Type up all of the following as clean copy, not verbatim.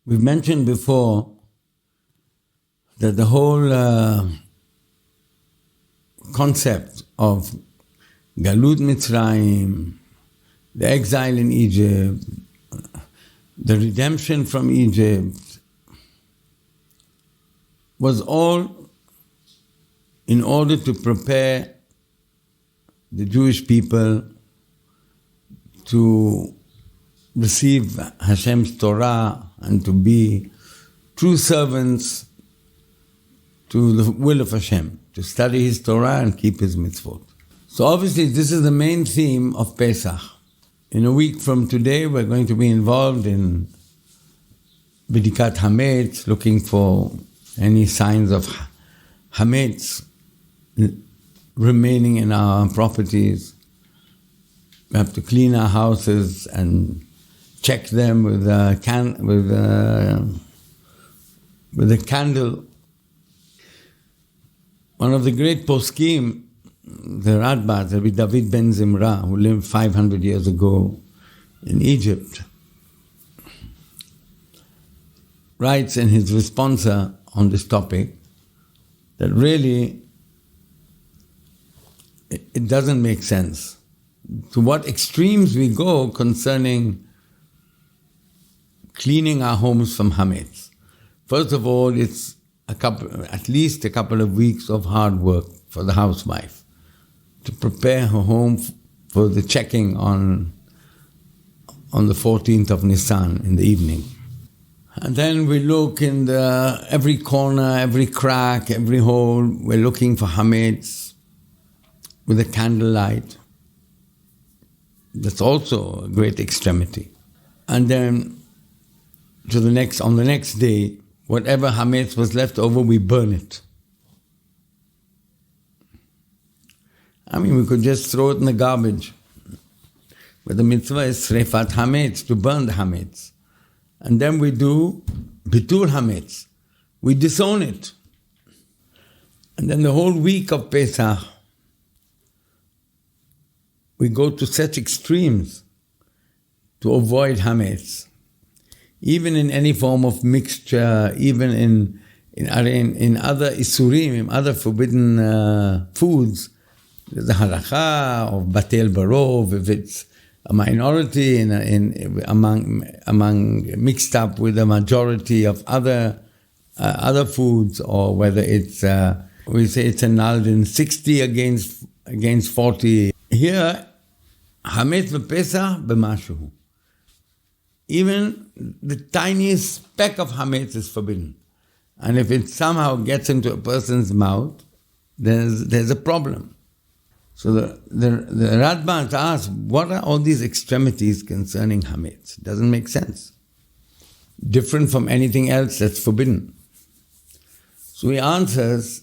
We've mentioned before that the whole concept of Galut Mitzrayim, the exile in Egypt, the redemption from Egypt, was all in order to prepare the Jewish people to receive Hashem's Torah and to be true servants to the will of Hashem, to study His Torah and keep His mitzvot. So obviously this is the main theme of Pesach. In a week from today we're going to be involved in Bidikat Hamets, looking for any signs of Hamets remaining in our properties. We have to clean our houses and check them with a candle. One of the great poskim, the Radbaz, Rabbi David ben Zimra, who lived 500 years ago in Egypt, writes in his responsa on this topic that really it doesn't make sense. To what extremes we go concerning cleaning our homes from Hamets. First of all, it's at least a couple of weeks of hard work for the housewife to prepare her home for the checking on the 14th of Nisan in the evening. And then we look in every corner, every crack, every hole, we're looking for Hamets with a candlelight. That's also a great extremity. And then on the next day, whatever Hamets was left over, we burn it. I mean, we could just throw it in the garbage. But the mitzvah is Srefat Hamets, to burn the Hamets. And then we do Bitul Hamets. We disown it. And then the whole week of Pesach, we go to such extremes to avoid Hamets. Even in any form of mixture, even in other isurim, in other forbidden foods, there's a halakha of batel barov, if it's a minority among mixed up with a majority of other foods, or whether it's we say it's annulled in 60 against 40. Here, Hametz v'Pesach b'mashu. Even the tiniest speck of Hametz is forbidden. And if it somehow gets into a person's mouth, there's a problem. So the Radbaz asks, what are all these extremities concerning Hametz? It doesn't make sense. Different from anything else that's forbidden. So he answers,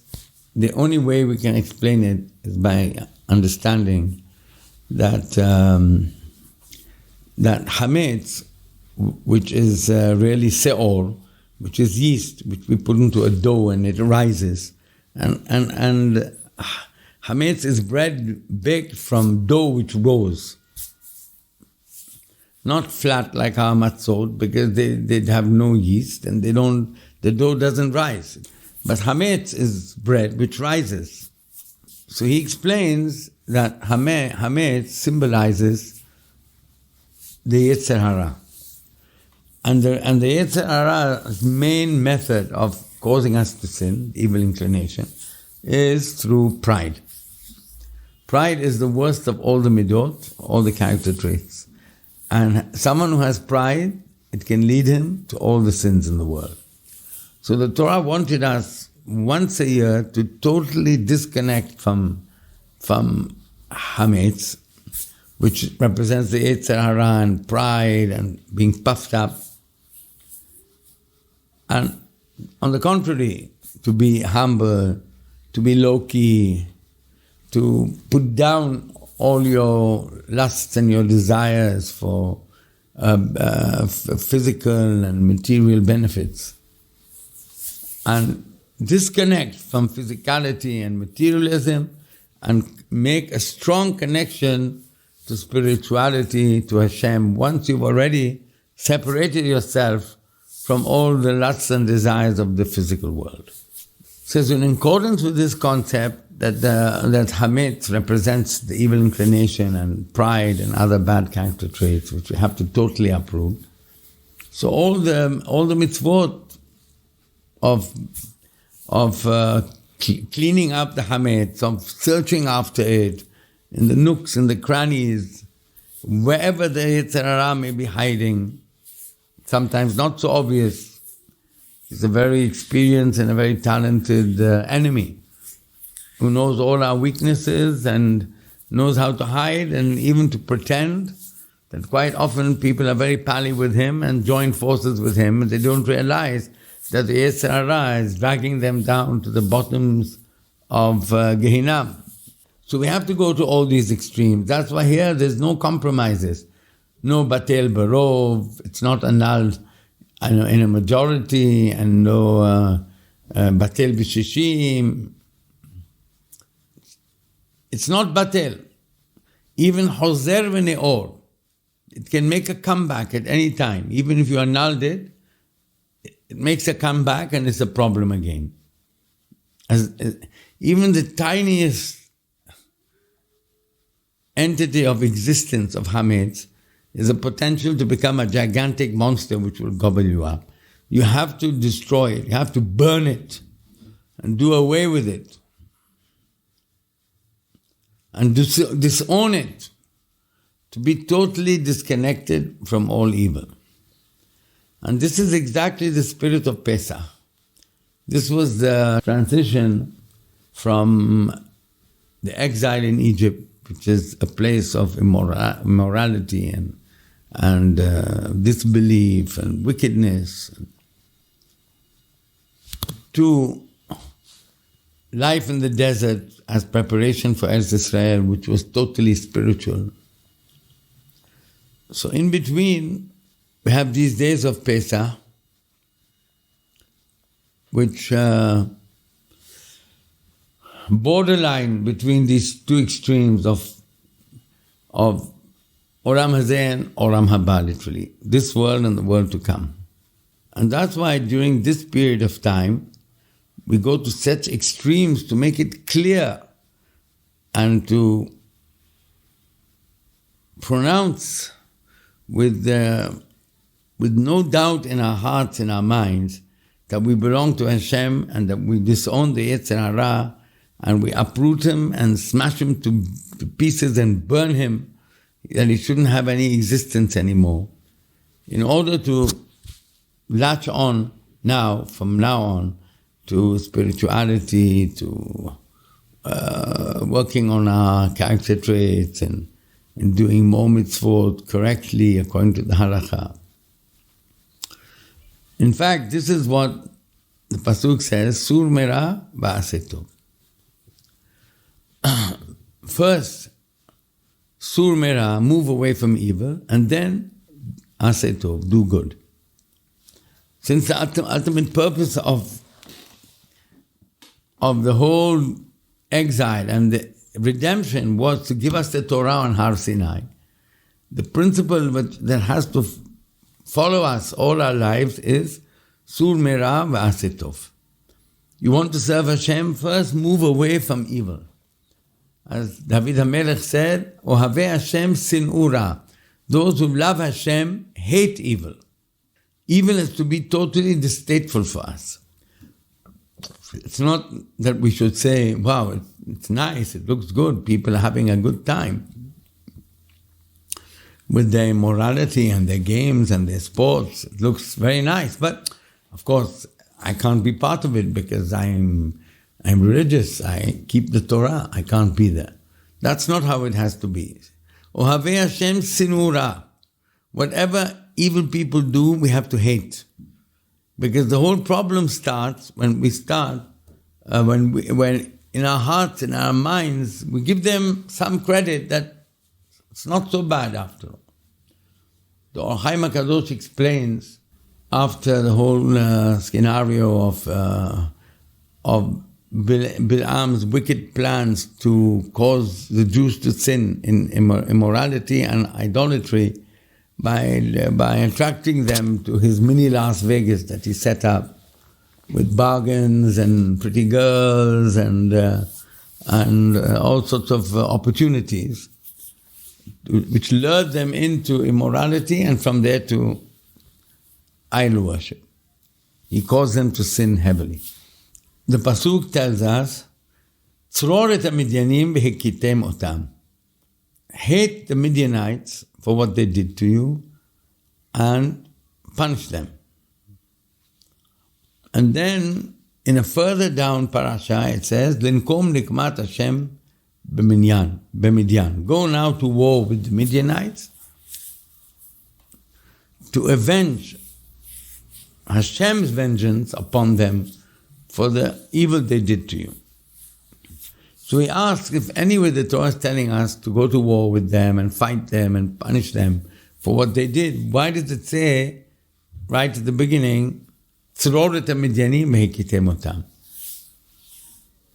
the only way we can explain it is by understanding that Hametz, which is really seor, which is yeast, which we put into a dough and it rises, and Hametz is bread baked from dough which rose, not flat like our matzot, because they have no yeast and the dough doesn't rise. But Hametz is bread which rises. So he explains that Hametz symbolizes the Yetzer Hara. And the Yetzer Hara's main method of causing us to sin, evil inclination, is through pride. Pride is the worst of all the midot, all the character traits. And someone who has pride, it can lead him to all the sins in the world. So the Torah wanted us once a year to totally disconnect from Hametz, which represents the Yetzer Hara and pride and being puffed up. And on the contrary, to be humble, to be low-key, to put down all your lusts and your desires for physical and material benefits. And disconnect from physicality and materialism and make a strong connection to spirituality, to Hashem. Once you've already separated yourself from all the lusts and desires of the physical world. So in accordance with this concept that Hamets represents the evil inclination and pride and other bad character traits which we have to totally uproot. So all the mitzvot of cleaning up the Hamets, of searching after it in the nooks and the crannies, wherever the Yetzer Hara may be hiding, sometimes not so obvious. He's a very experienced and a very talented enemy who knows all our weaknesses and knows how to hide and even to pretend that quite often people are very pally with him and join forces with him, and they don't realize that the Yetzer Hara is dragging them down to the bottoms of Gehinna. So we have to go to all these extremes. That's why here there's no compromises. No Batel Barov, it's not annulled in a majority, and no Batel B'Shishim. It's not Batel. Even Hozer V'Ne'or, it can make a comeback at any time. Even if you annulled it, it makes a comeback and it's a problem again. Even the tiniest entity of existence of Hamets is a potential to become a gigantic monster which will gobble you up. You have to destroy it. You have to burn it and do away with it and disown it, to be totally disconnected from all evil. And this is exactly the spirit of Pesah. This was the transition from the exile in Egypt, which is a place of immorality and disbelief and wickedness, to life in the desert as preparation for Eretz Israel, which was totally spiritual. So in between, we have these days of Pesah, which borderline between these two extremes of Olam Hazeh and Olam Haba, literally, this world and the world to come. And that's why during this period of time, we go to such extremes to make it clear and to pronounce with no doubt in our hearts, in our minds, that we belong to Hashem and that we disown the Yetzer Hara and we uproot him and smash him to pieces and burn him, that he shouldn't have any existence anymore. In order to latch on now, from now on, to spirituality, to working on our character traits and doing more mitzvot correctly according to the halakha. In fact, this is what the pasuk says: Sur mera va'aseh tov. First, sur mera, move away from evil, and then aseh tov, do good. Since the ultimate purpose of the whole exile and the redemption was to give us the Torah on Har Sinai, the principle that has to follow us all our lives is Sur Mera v'aseh tov. You want to serve Hashem, first move away from evil. As David HaMelech said, Ohavei Hashem sin'u ra. Those who love Hashem hate evil. Evil is to be totally distasteful for us. It's not that we should say, wow, it's nice, it looks good, people are having a good time with their immorality and their games and their sports. It looks very nice, but of course I can't be part of it because I'm religious, I keep the Torah, I can't be there. That's not how it has to be. Ohavei Hashem sin'u ra. Whatever evil people do, we have to hate. Because the whole problem starts when we start, when in our hearts, in our minds, we give them some credit that it's not so bad after all. The Or Chaim HaKadosh explains, after the whole scenario of Bilam's wicked plans to cause the Jews to sin in immorality and idolatry, by attracting them to his mini Las Vegas that he set up with bargains and pretty girls and all sorts of opportunities, which lured them into immorality and from there to idol worship. He caused them to sin heavily. The Pasuk tells us, tzror et hamidyanim v'hikitem otam. Hate the Midianites for what they did to you and punish them. And then, in a further down parasha, it says, Linkom nikmat Hashem b'Midian. Go now to war with the Midianites to avenge Hashem's vengeance upon them for the evil they did to you. So he asks if anyway the Torah is telling us to go to war with them and fight them and punish them for what they did. Why does it say right at the beginning, tzror et hamidyanim v'hikitem otam?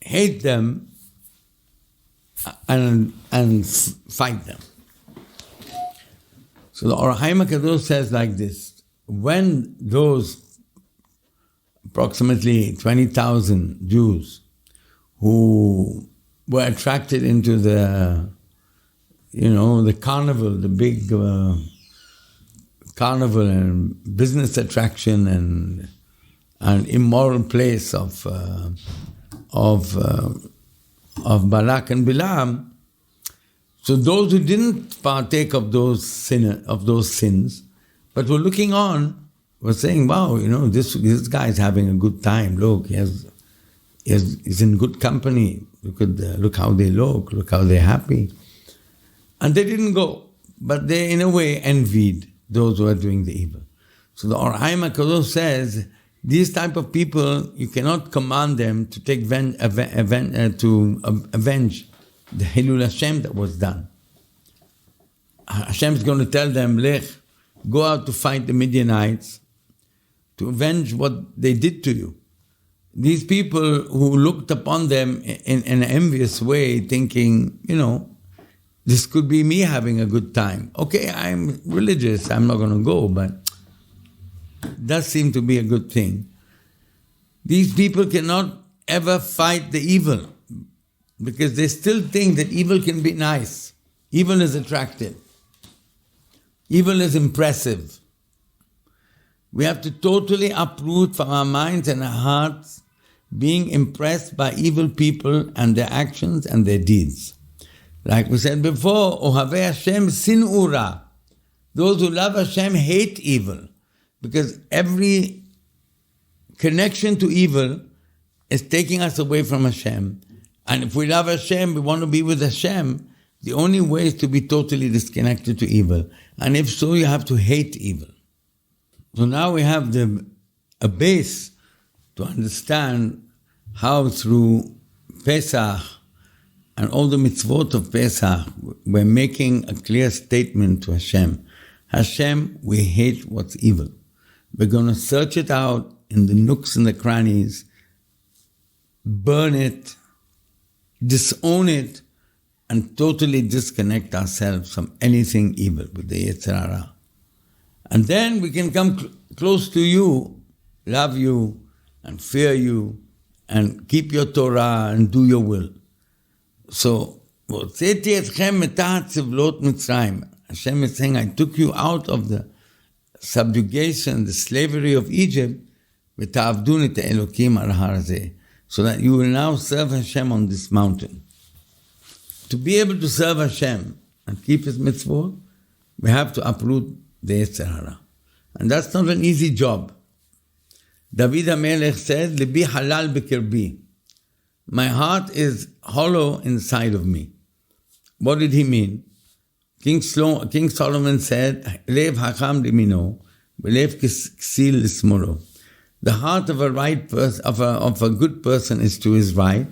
Hate them and fight them. So the Or HaKadosh says like this: when those approximately 20,000 Jews who were attracted into the carnival, the big carnival and business attraction and immoral place of Balak and Bilam. So those who didn't partake of those sins, but were looking on, were saying, "Wow, this guy is having a good time. Look, he's in good company. Look how they look how they're happy." And they didn't go, but they in a way envied those who are doing the evil. So the Or HaKadosh says, these type of people, you cannot command them to take avenge the Hilul Hashem that was done. Hashem is going to tell them, Lech, go out to fight the Midianites to avenge what they did to you. These people who looked upon them in an envious way, thinking, this could be me having a good time. Okay, I'm religious, I'm not going to go, but it does seem to be a good thing. These people cannot ever fight the evil because they still think that evil can be nice. Evil is attractive. Evil is impressive. We have to totally uproot from our minds and our hearts being impressed by evil people and their actions and their deeds. Like we said before, Ohavei Hashem sin'u ra. Those who love Hashem hate evil, because every connection to evil is taking us away from Hashem. And if we love Hashem, we want to be with Hashem, the only way is to be totally disconnected to evil. And if so, you have to hate evil. So now we have a base to understand how through Pesach and all the mitzvot of Pesach, we're making a clear statement to Hashem. Hashem, we hate what's evil. We're going to search it out in the nooks and the crannies, burn it, disown it, and totally disconnect ourselves from anything evil with the Yetzer Hara. And then we can come close to you, love you, and fear you, and keep your Torah and do your will. So, Hashem is saying, I took you out of the subjugation, the slavery of Egypt, so that you will now serve Hashem on this mountain. To be able to serve Hashem and keep His mitzvot, we have to uproot the Yetzer Hara. And that's not an easy job. David HaMelech said, Libi halal b'kirbi. My heart is hollow inside of me. What did he mean? King Solomon said, Lev hacham limino, v'lev ksil lismoro. The heart of a good person is to his right,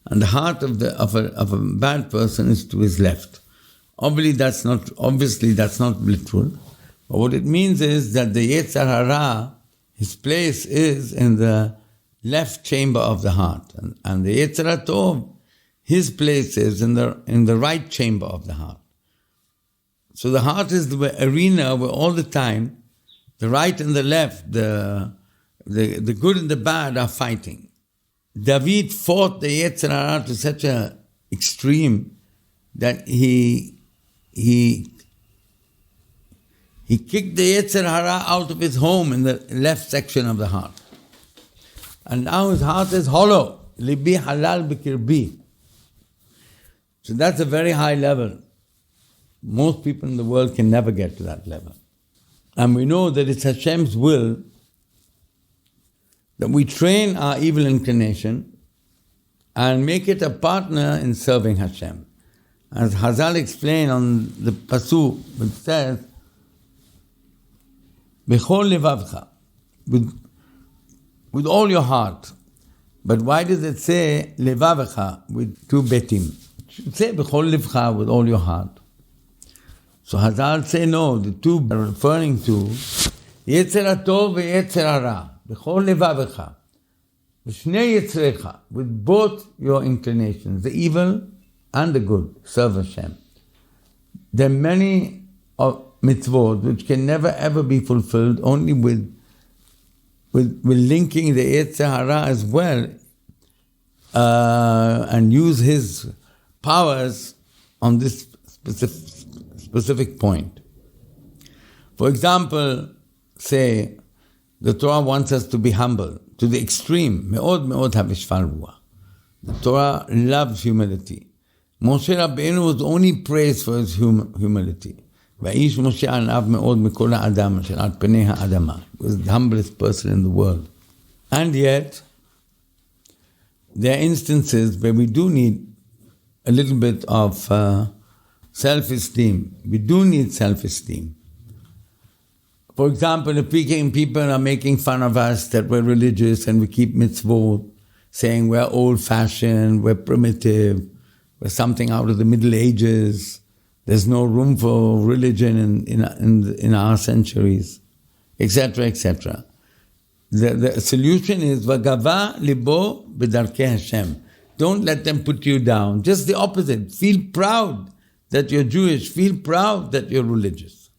and the heart of a bad person is to his left. Obviously, that's not literal. But what it means is that the Yetzer Hara, his place is in the left chamber of the heart, and the Yetzer Tov, his place is in the right chamber of the heart. So the heart is the arena where all the time the right and the left, the good and the bad are fighting. David fought the Yetzer Hara to such an extreme that he kicked the Yetzer Hara out of his home in the left section of the heart. And now his heart is hollow. Libi halal bikirbi. So that's a very high level. Most people in the world can never get to that level. And we know that it's Hashem's will that we train our evil inclination and make it a partner in serving Hashem. As Hazal explained on the Pasuk, it says, B'chol levavcha, with all your heart. But why does it say levavcha with two betim? It should say B'chol levcha with all your heart. So Hazal say no, the two are referring to Yetzer HaTov veYetzer HaRa, B'chol levavcha, B'shnei Yetzrecha, with both your inclinations, the evil and the good, serve Hashem. There are many mitzvot which can never ever be fulfilled only with linking the Yetzer Hara as well and use his powers on this specific point. For example, say, the Torah wants us to be humble to the extreme. Me'od me'od havishval ruach. The Torah loves humility. Moshe Rabbeinu was only praised for his humility. Va'ish Moshe anav me'od mikol ha'adam asher al penei ha'adama. He was the humblest person in the world. And yet, there are instances where we do need a little bit of self-esteem. We do need self-esteem. For example, if people are making fun of us that we're religious and we keep mitzvot, saying we're old-fashioned, we're primitive, we're something out of the Middle Ages, there's no room for religion in our centuries, etc., etc. The solution is Vagava libo b'darkei Hashem. Don't let them put you down. Just the opposite. Feel proud that you're Jewish. Feel proud that you're religious.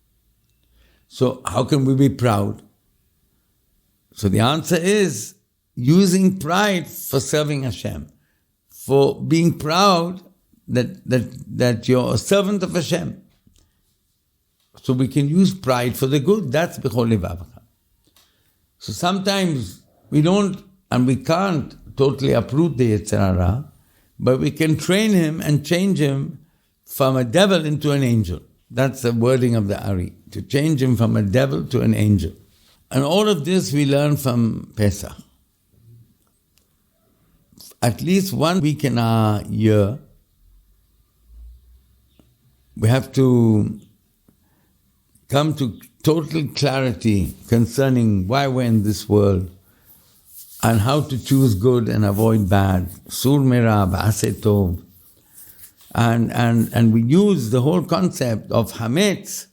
So how can we be proud? So the answer is using pride for serving Hashem, for being proud that you're a servant of Hashem. So we can use pride for the good. That's B'chol levavcha. So sometimes we don't and we can't totally uproot the Yetzer Hara, but we can train him and change him from a devil into an angel. That's the wording of the Ari, to change him from a devil to an angel. And all of this we learn from Pesach. At least 1 week in our year, we have to come to total clarity concerning why we're in this world and how to choose good and avoid bad. Sur mera ba'aseh tov. And we use the whole concept of Hamets,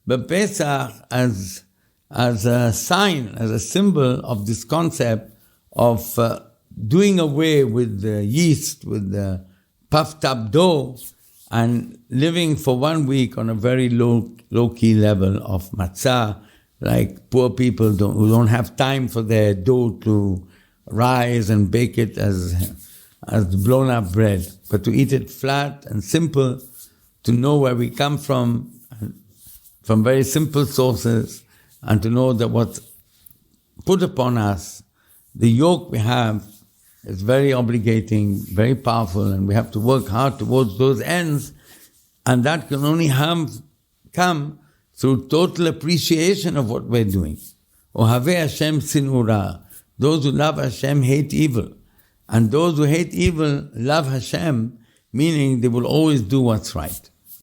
but Pesach as a sign, as a symbol of this concept of doing away with the yeast, with the puffed up dough, and living for 1 week on a very low-key level of matzah, like poor people who don't have time for their dough to rise and bake it as blown up bread, but to eat it flat and simple, to know where we come from very simple sources, and to know that what's put upon us, the yoke we have, is very obligating, very powerful, and we have to work hard towards those ends, and that can only come through total appreciation of what we're doing. Ohavei Hashem sinura. Those who love Hashem hate evil. And those who hate evil love Hashem, meaning they will always do what's right.